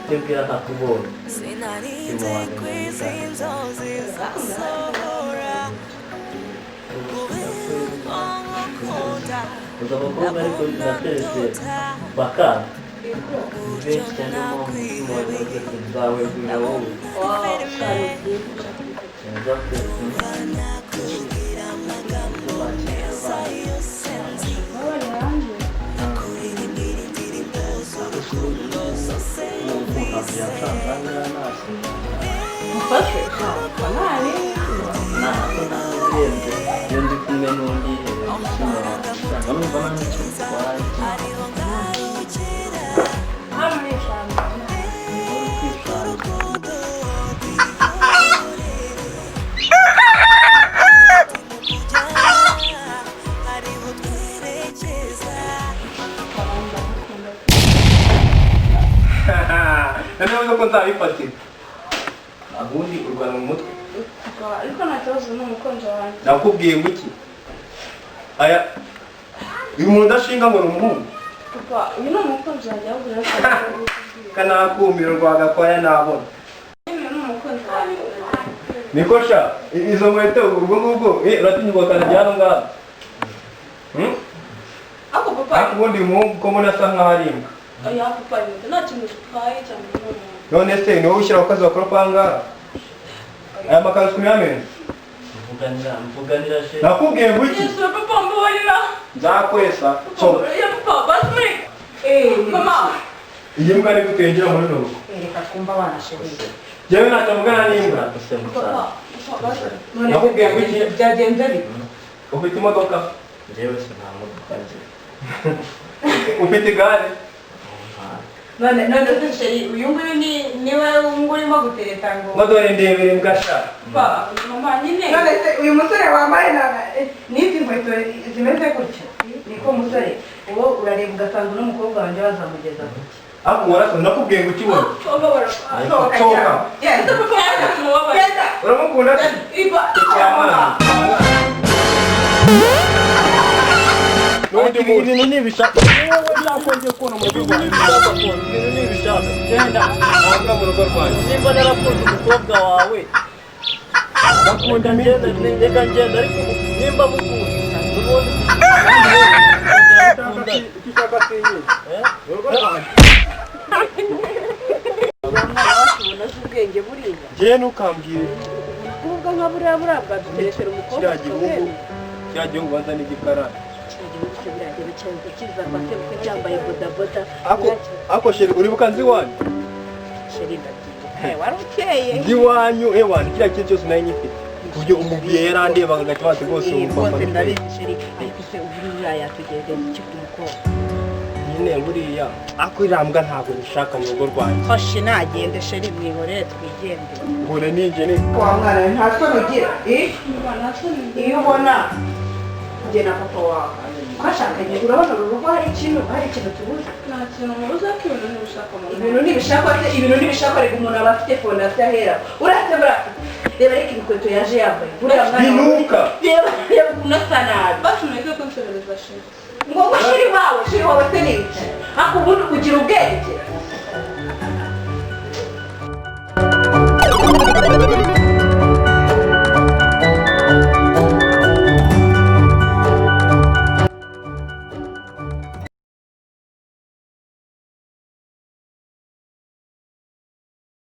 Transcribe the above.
Tembwira kakubonye simuwange mwiza uza abakobwa ariko nateretse baka benshi cyane mu mutima wawe bwawe bwira wowe Nani konta ipati abundi urwana mu mutwe ariko natazo n'umukonjo wanjye nakubwiye ngiki aya uyu muntu ndashinga ngo n'umuhungu papa uyu ni umukonjo wanjye ahubwo kana kumiro rwaga kwaya nabona uyu ni umukonjo wanjye nikosha izo nkweto ubwo ngubwo uratinyuka kana byano ngabo ako papa akubundi umuhungu ko mbona asa nkaho ari imbwa aya papa nta kintu twaye cyane none se niwe ushyira akazi bakora panga aya makazi kumyamene mvuganira she nakubwiye ngiki yesu papa mbabarira nzakwesa so ya papa basme mama iyi mbwa ni gutengera muri nuko reka twumva wanashirije jewe natamugana n'imbwa papa nakubwiye ngiki byagenze bite ufite imodoka jewe sinamuduka nje ufite igare none se uyu nguyu niwe urimo gutereta ngo modore ndebere mbwasha papa mama nyine none se uyu musore wambaye n'izi nkweto zimeze gutya niko musore uwo urareba ugasanga n'umukobwa wanjye bazamugeza gutya ako waraso nakubwiye ngo ukibona sohoka uramukunda ibintu nibishaka nakongeye kubona mu rugo ibintu nibishaka genda ntabwo mu rugo rwanjye nimba narakunze umukobwa wawe bakunda ngenda reka ngenda ariko nimba mukunda ubundi ikishaka sinye urugo rwanjye ubona ubwenge buriya jewe ntukambwire ubwo nka buriya bwaduterekera umukobwa kiriya gihugu banza n'igikarani ako sheri uribuka nzi wanyu wari ukeye nzi wanyu ewana kiriya kintu cyose nayo nyifite ku buryo umubwiye yarandebaga agahita bati rwose umupapa nyine buriya ako iriya mbwa ntabwo nishaka mu rugo rwanjye fashe nagende sheri mwihorere twigendere ngure ninjye ni wa mwana nta soni ugira iyo ubona njye na papa wawe twashakanye urabona uru rugo hari ikintu tubuze nta kintu mubuze ko ibintu ntibishaka mu ibintu ntibishaka reka umuntu aba afite fondasiyo ahera urate reba reka ibikweto yaje yambaye buriya mwana binuka reba ukuntu asa nabi bashumike ko nsobereza sheri ngo shiri wawe se ni iki ariko ubundi ugira ubwenge